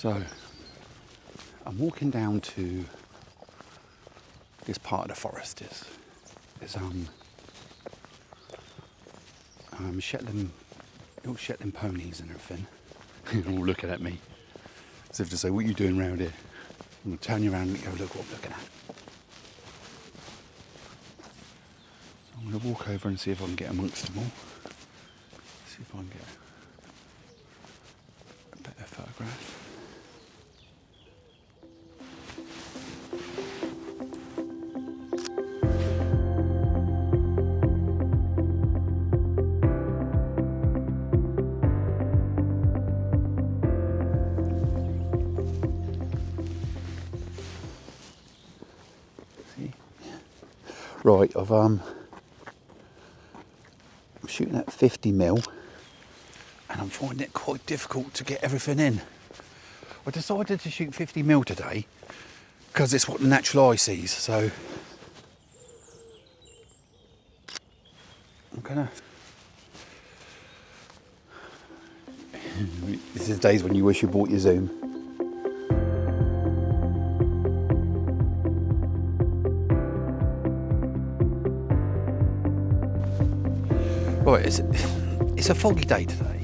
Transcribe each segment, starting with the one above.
So I'm walking down to this part of the forest. There's Shetland, little Shetland ponies and everything. They're all looking at me as if to say, "What are you doing around here?" I'm going to turn you around and go, "Look what I'm looking at." So I'm going to walk over and see if I can get amongst them all. See if I can get a better photograph. Right, I'm shooting at 50mm and I'm finding it quite difficult to get everything in. I decided to shoot 50mm today because it's what the natural eye sees, so I'm gonna... This is days when you wish you bought your zoom. Right, it's a foggy day today,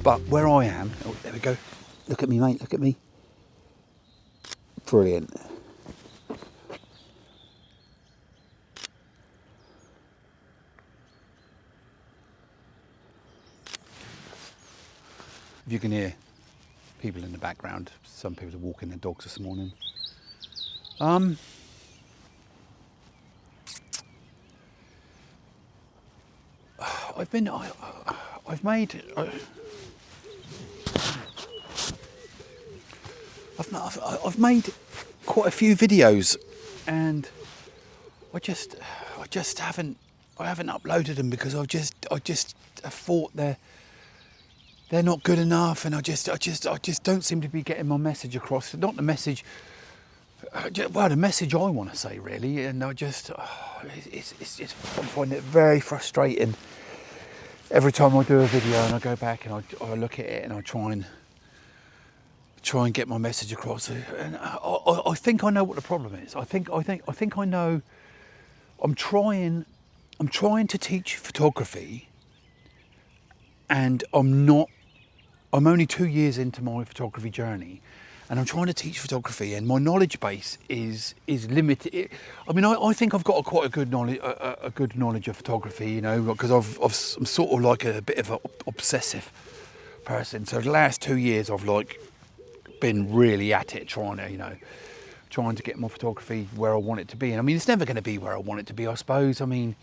but where I am, oh, there we go. Look at me, mate. Look at me. Brilliant. If you can hear people in the background, some people are walking their dogs this morning. I've made quite a few videos, and I just haven't uploaded them because I just thought they're not good enough, and I just don't seem to be getting my message across. Not the message. Well, the message I want to say, really, and I'm finding it very frustrating every time I do a video and I go back and I look at it and I try and get my message across. And I think I know what the problem is. I think I know. I'm trying to teach photography, and I'm only 2 years into my photography journey, and I'm trying to teach photography, and my knowledge base is limited. I mean, I think I've got quite a good knowledge of photography, you know, because I'm sort of like a bit of an obsessive person. So the last 2 years, I've like been really at it, trying to get my photography where I want it to be. And I mean, it's never going to be where I want it to be, I suppose. I mean,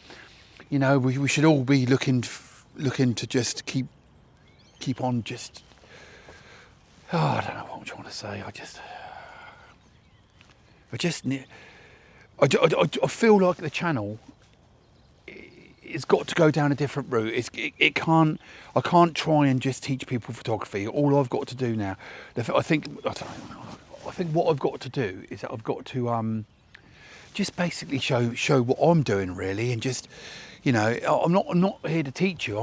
you know, we should all be looking to just keep on just. Oh, I don't know what I'm trying to say. I feel like the channel it's got to go down a different route. I can't try and just teach people photography. All I've got to do now, I think what I've got to do is that I've got to just basically show what I'm doing, really, and just, you know, I'm not here to teach you.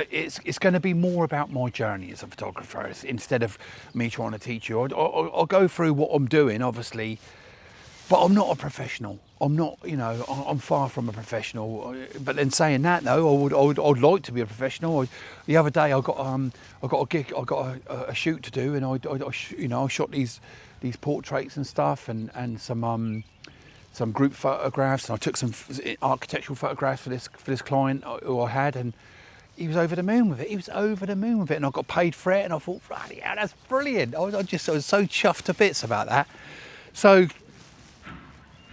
It's going to be more about my journey as a photographer instead of me trying to teach you. I'll go through what I'm doing, obviously, but I'm not a professional. I'm not, you know, I'm far from a professional. But then saying that, though, I'd like to be a professional. The other day, I got a gig, I got a shoot to do, and I shot these portraits and stuff, and some group photographs, and I took some architectural photographs for this client who I had, and he was over the moon with it. And I got paid for it, and I thought, bloody hell, that's brilliant. I was so chuffed to bits about that. So,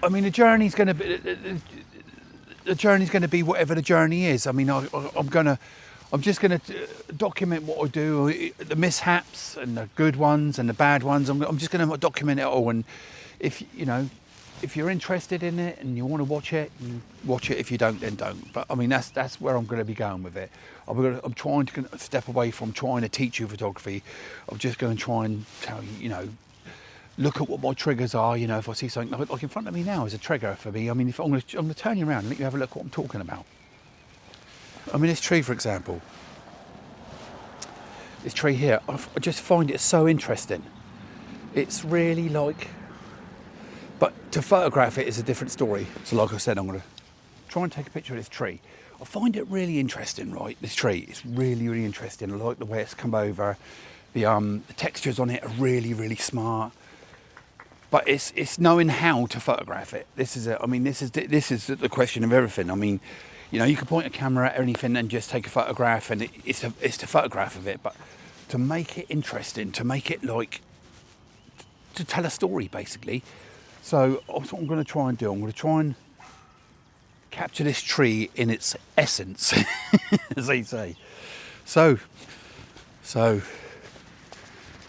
I mean, the journey's going to be whatever the journey is. I mean, I'm just going to document what I do, the mishaps and the good ones and the bad ones. I'm just going to document it all, and if you're interested in it and you want to watch it, you watch it. If you don't, then don't. But I mean, that's where I'm going to be going with it. I'm trying to step away from trying to teach you photography. I'm just going to try and tell you, you know, look at what my triggers are. You know, if I see something like in front of me now is a trigger for me. I mean, if I'm going to turn you around and let you have a look at what I'm talking about. I mean, this tree, for example. this tree here, I just find it so interesting. It's really like, but to photograph it is a different story. So like I said, I'm going to try and take a picture of this tree. I find it really interesting, right? This tree is really, really interesting. I like the way it's come over. The textures on it are really, really smart. But it's knowing how to photograph it. This is the question of everything. I mean, you know, you can point a camera at anything and just take a photograph, and it's the photograph of it. But to make it interesting, to make it like, to tell a story, basically. So that's what I'm going to try and do. I'm going to try and capture this tree in its essence, as they say. So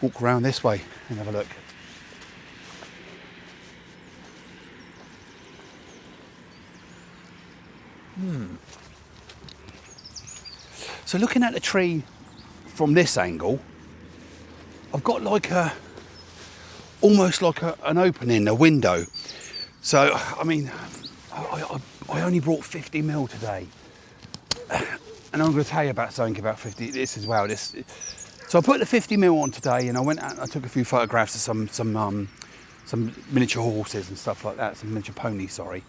walk around this way and have a look. So looking at the tree from this angle, I've got like almost like an opening, a window. So, I mean, I only brought 50 mil today. And I'm going to tell you about something about 50, this as well. So I put the 50 mil on today, and I went out and I took a few photographs of some miniature horses and stuff like that, some miniature ponies, sorry.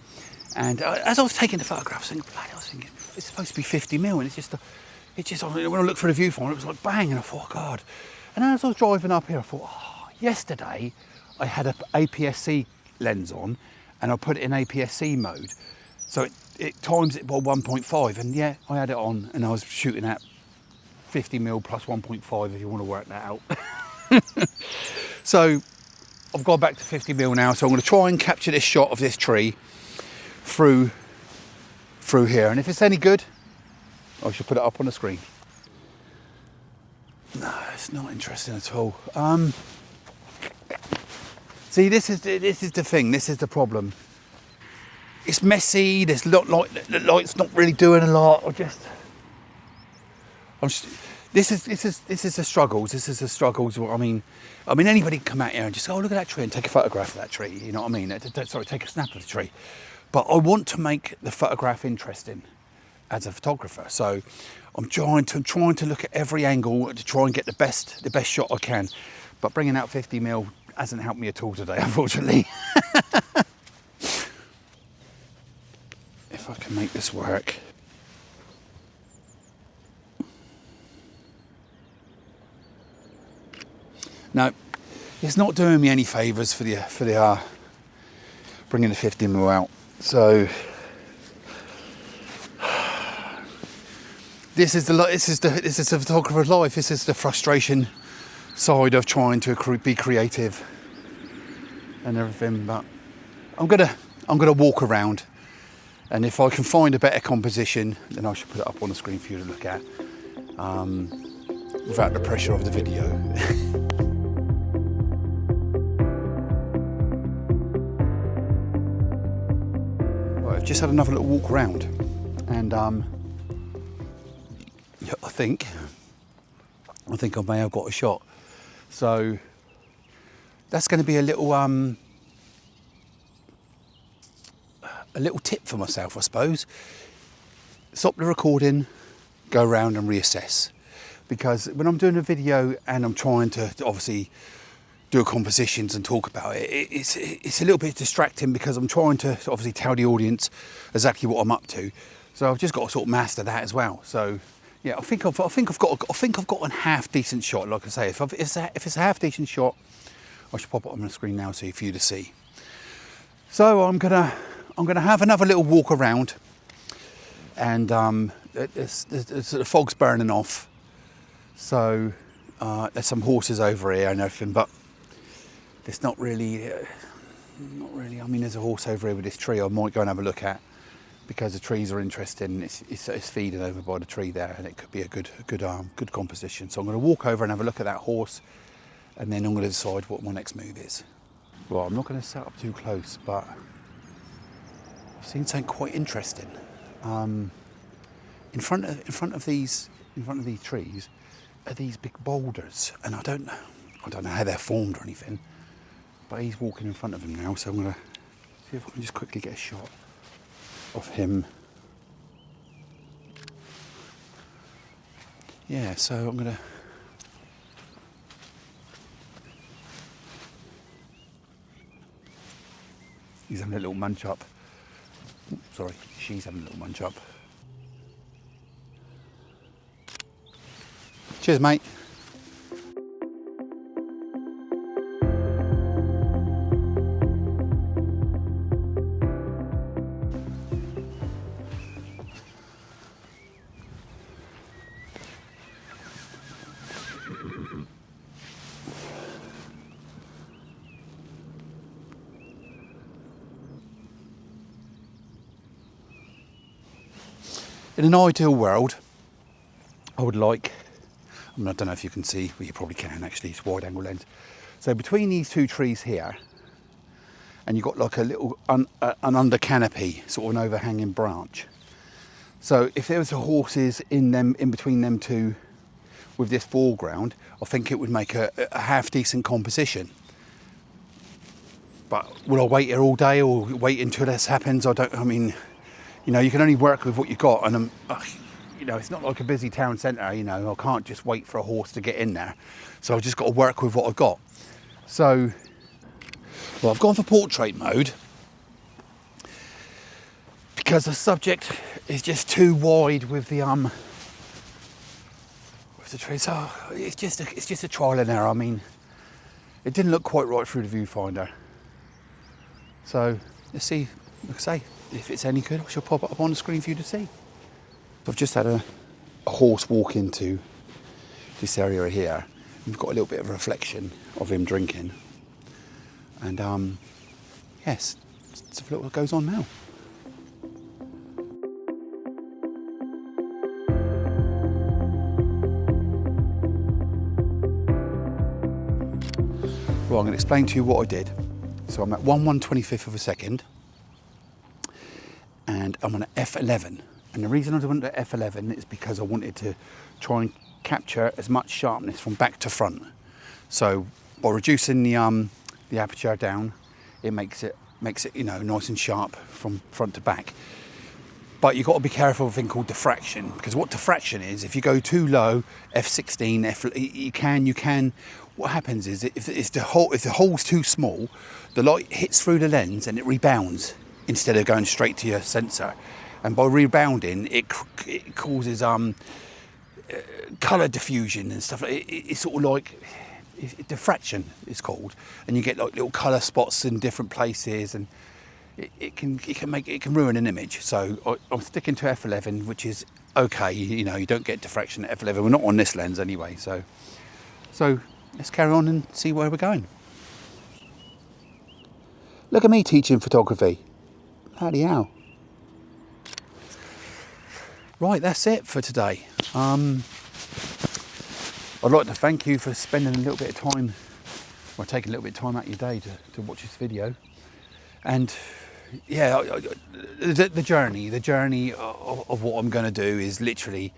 And as I was taking the photographs, I was thinking, it's supposed to be 50 mil, and when I looked for the viewfinder, it was like bang, and I thought, oh God. And as I was driving up here, I thought, oh, yesterday I had an APS-C lens on, and I put it in APS-C mode. So it times it by 1.5, and yeah, I had it on, and I was shooting at 50 mil plus 1.5, if you want to work that out. So I've gone back to 50 mil now, so I'm going to try and capture this shot of this tree through here, and if it's any good, I should put it up on the screen. No, it's not interesting at all. See, this is the thing. This is the problem. It's messy. There's the light's not really doing a lot. This is the struggles. This is the struggles. I mean, anybody can come out here and just go, oh, look at that tree, and take a photograph of that tree. You know what I mean? Sorry, take a snap of the tree. But I want to make the photograph interesting as a photographer. So I'm trying to look at every angle to try and get the best shot I can. But bringing out 50 mil hasn't helped me at all today, unfortunately. If I can make this work. No, it's not doing me any favours for the bringing the 50 mil out. So this is the photographer's life. This is the frustration side of trying to be creative and everything. But I'm gonna walk around, and if I can find a better composition, then I should put it up on the screen for you to look at, without the pressure of the video. Right, I've just had another little walk around, and I think I may have got a shot. So that's going to be a little tip for myself, I suppose. Stop the recording, go around and reassess. Because when I'm doing a video and I'm trying to obviously do compositions and talk about it, it's a little bit distracting, because I'm trying to obviously tell the audience exactly what I'm up to. So I've just got to sort of master that as well. So yeah, I think I've got a half decent shot. Like I say, if it's a half decent shot, I should pop it on the screen now so for you to see. So I'm gonna have another little walk around, and the fog's burning off. So there's some horses over here and everything, but it's not really. I mean, there's a horse over here with this tree I might go and have a look at, because the trees are interesting. It's feeding over by the tree there, and it could be a good composition. So I'm going to walk over and have a look at that horse, and then I'm going to decide what my next move is. Well, I'm not going to set up too close, but I've seen something quite interesting. In front of these trees are these big boulders, and I don't know how they're formed or anything. But he's walking in front of him now, so I'm going to see if I can just quickly get a shot of him. Yeah, so I'm going to He's having a little munch up. Sorry, she's having a little munch up. Cheers, mate. In an ideal world, I would like, I don't know if you can see, but you probably can actually, it's wide angle lens. So between these two trees here, and you've got like a little, an under canopy, sort of an overhanging branch. So if there was horses in between them two with this foreground, I think it would make a half decent composition. But will I wait here all day or wait until this happens? I mean, you know, you can only work with what you've got, and you know, it's not like a busy town centre. You know, I can't just wait for a horse to get in there, so I've just got to work with what I've got. So, well, I've gone for portrait mode because the subject is just too wide with the tree. So it's just a trial and error. I mean, it didn't look quite right through the viewfinder. So let's see. Like I say, if it's any good, I shall pop it up on the screen for you to see. I've just had a horse walk into this area here. We've got a little bit of a reflection of him drinking. And yes, let's have a look what goes on now. Right, I'm going to explain to you what I did. So I'm at 1/125th of a second. And I'm on an F11. And the reason I went to F11 is because I wanted to try and capture as much sharpness from back to front. So by reducing the aperture down, it makes it you know, nice and sharp from front to back. But you've got to be careful of a thing called diffraction, because what diffraction is, if you go too low, F16, you can. What happens is if the hole's too small, the light hits through the lens and it rebounds instead of going straight to your sensor. And by rebounding, it causes colour diffusion and stuff. It's sort of like diffraction, it's called, and you get like little colour spots in different places, and it can ruin an image. So I'm sticking to F11, which is okay. You know, you don't get diffraction at F11. We're not on this lens anyway. So let's carry on and see where we're going. Look at me teaching photography. Bloody hell. Right, that's it for today. I'd like to thank you for spending a little bit of time, or taking a little bit of time out of your day to watch this video. And yeah, the journey of what I'm going to do is literally,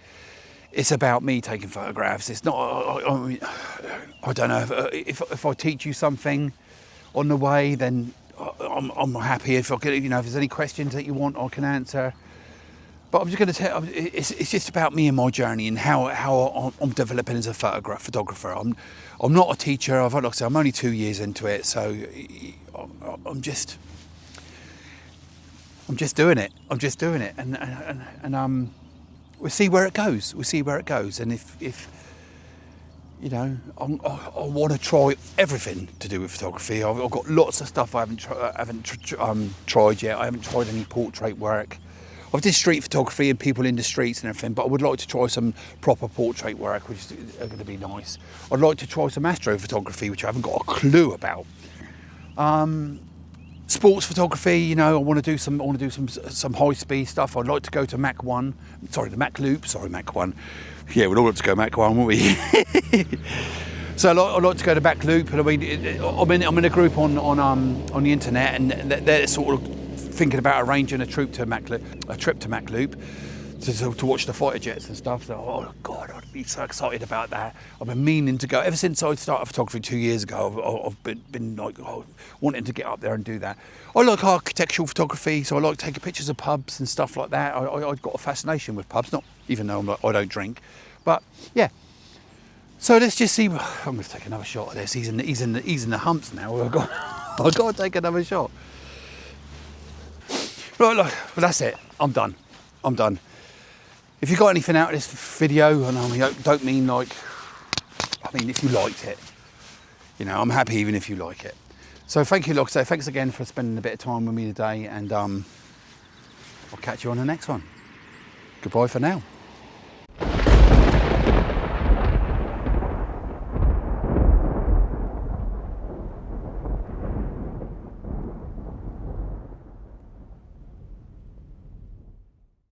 it's about me taking photographs. It's not, I don't know, if I teach you something on the way, then I'm happy. If I get, you know, if there's any questions that you want, I can answer. But I'm just going to tell. It's just about me and my journey and how I'm developing as a photographer. I'm not a teacher. Like I said, I'm only 2 years into it, so I'm just doing it. I'm just doing it, and we'll see where it goes. And if you know, I want to try everything to do with photography. I've got lots of stuff I haven't tried yet. I haven't tried any portrait work. I've did street photography and people in the streets and everything, but I would like to try some proper portrait work, which is going to be nice. I'd like to try some astrophotography, which I haven't got a clue about. Sports photography, you know, I want to do some high speed stuff. I'd like to go to Mach 1. Sorry, the Mach Loop. Sorry, Mach 1. Yeah, we'd all like to go Mach 1, wouldn't we? So I'd like to go to Mach Loop, and I mean, I'm in a group on the internet, and they're sort of thinking about arranging a trip to Mach Loop to watch the fighter jets and stuff. So, oh God, I'd be so excited about that. I've been meaning to go ever since I started photography 2 years ago. I've been like wanting to get up there and do that. I like architectural photography, so I like taking pictures of pubs and stuff like that. I've got a fascination with pubs, not even though I don't drink, but yeah. So let's just see. I'm going to take another shot of this. He's in the humps now. I've got to take another shot. Right, look, but that's it. I'm done. I'm done. If you got anything out of this video, and I mean, don't mean like, I mean, if you liked it, you know, I'm happy even if you like it. So thank you, like I say, thanks again for spending a bit of time with me today, and I'll catch you on the next one. Goodbye for now.